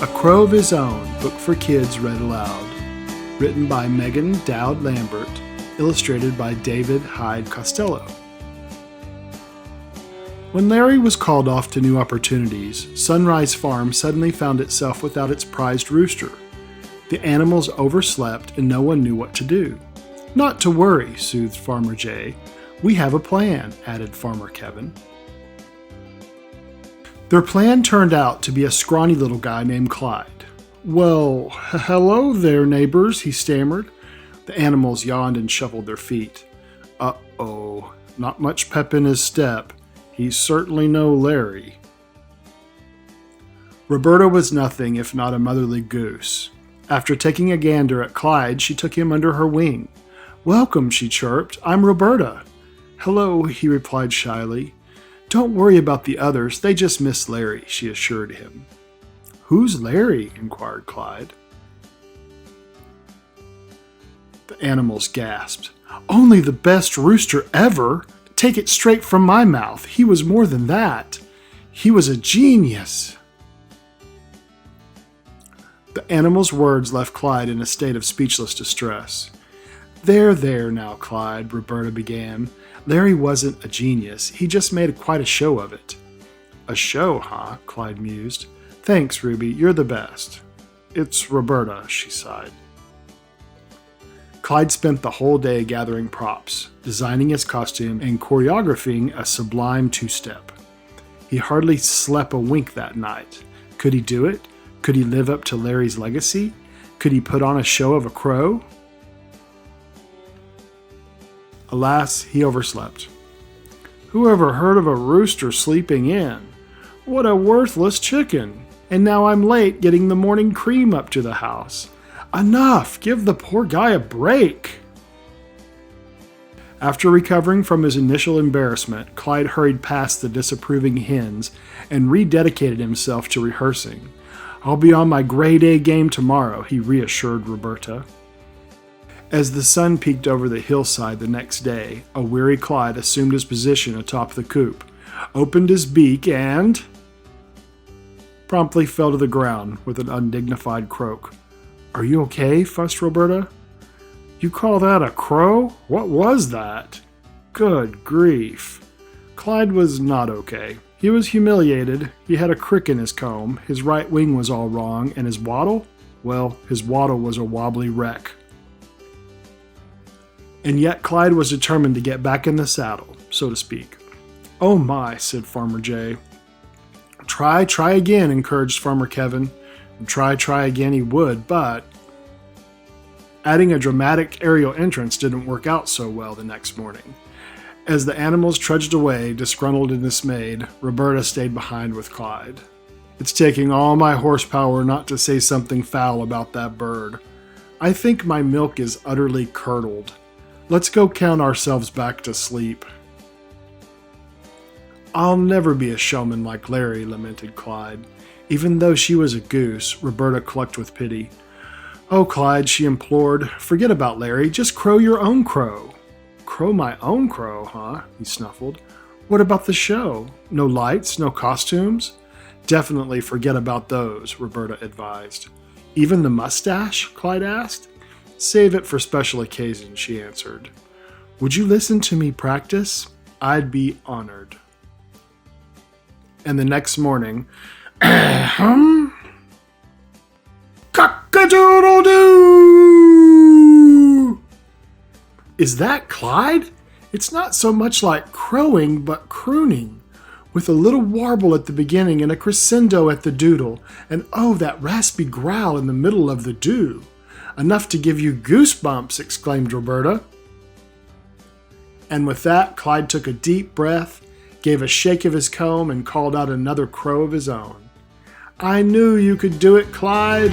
A Crow of His Own, book for kids read aloud. Written by Dowd Lambert, illustrated by David Hyde Costello. When Larry was called off to new opportunities, Sunrise Farm suddenly found itself without its prized rooster. The animals overslept and no one knew what to do. "Not to worry," soothed Farmer Jay. "We have a plan," added Farmer Kevin. Their plan turned out to be a scrawny little guy named Clyde. "Well, hello there, neighbors," he stammered. The animals yawned and shuffled their feet. "Uh-oh, not much pep in his step. He's certainly no Larry." Roberta was nothing if not a motherly goose. After taking a gander at Clyde, she took him under her wing. "Welcome," she chirped. "I'm Roberta." "Hello," he replied shyly. "Don't worry about the others, they just miss Larry," she assured him. "Who's Larry?" inquired Clyde. The animals gasped. "Only the best rooster ever! Take it straight from my mouth. He was more than that. He was a genius." The animals' words left Clyde in a state of speechless distress. There now, Clyde," Roberta began. "Larry wasn't a genius. He just made quite a show of it." "A show, huh?" Clyde mused. "Thanks, Ruby. You're the best." "It's Roberta," she sighed. Clyde spent the whole day gathering props, designing his costume, and choreographing a sublime two-step. He hardly slept a wink that night. Could he do it? Could he live up to Larry's legacy? Could he put on a show of a crow? Alas, he overslept. "Who ever heard of a rooster sleeping in? What a worthless chicken! And now I'm late getting the morning cream up to the house. Enough! Give the poor guy a break!" After recovering from his initial embarrassment, Clyde hurried past the disapproving hens and rededicated himself to rehearsing. "I'll be on my grade A game tomorrow," he reassured Roberta. As the sun peeked over the hillside the next day, a weary Clyde assumed his position atop the coop, opened his beak, and promptly fell to the ground with an undignified croak. "Are you okay?" fussed Roberta. "You call that a crow? What was that?" Good grief. Clyde was not okay. He was humiliated. He had a crick in his comb, his right wing was all wrong, and his waddle? Well, his waddle was a wobbly wreck. And yet Clyde was determined to get back in the saddle, so to speak. "Oh my," said Farmer Jay. Try again," encouraged Farmer Kevin. And try again he would, but adding a dramatic aerial entrance didn't work out so well the next morning. As the animals trudged away, disgruntled and dismayed, Roberta stayed behind with Clyde. "It's taking all my horsepower not to say something foul about that bird. I think my milk is utterly curdled. Let's go count ourselves back to sleep." "I'll never be a showman like Larry," lamented Clyde. Even though she was a goose, Roberta clucked with pity. "Oh, Clyde," she implored, "forget about Larry. Just crow your own crow." "Crow my own crow, huh?" he snuffled. "What about the show? No lights, no costumes?" "Definitely forget about those," Roberta advised. "Even the mustache?" Clyde asked. "Save it for special occasions," she answered. "Would you listen to me practice? I'd be honored." And the next morning, cock-a-doodle-doo! Is that Clyde? It's not so much like crowing, but crooning, with a little warble at the beginning and a crescendo at the doodle, and oh, that raspy growl in the middle of the do. "Enough to give you goosebumps," exclaimed Roberta. And with that, Clyde took a deep breath, gave a shake of his comb, and called out another crow of his own. "I knew you could do it, Clyde."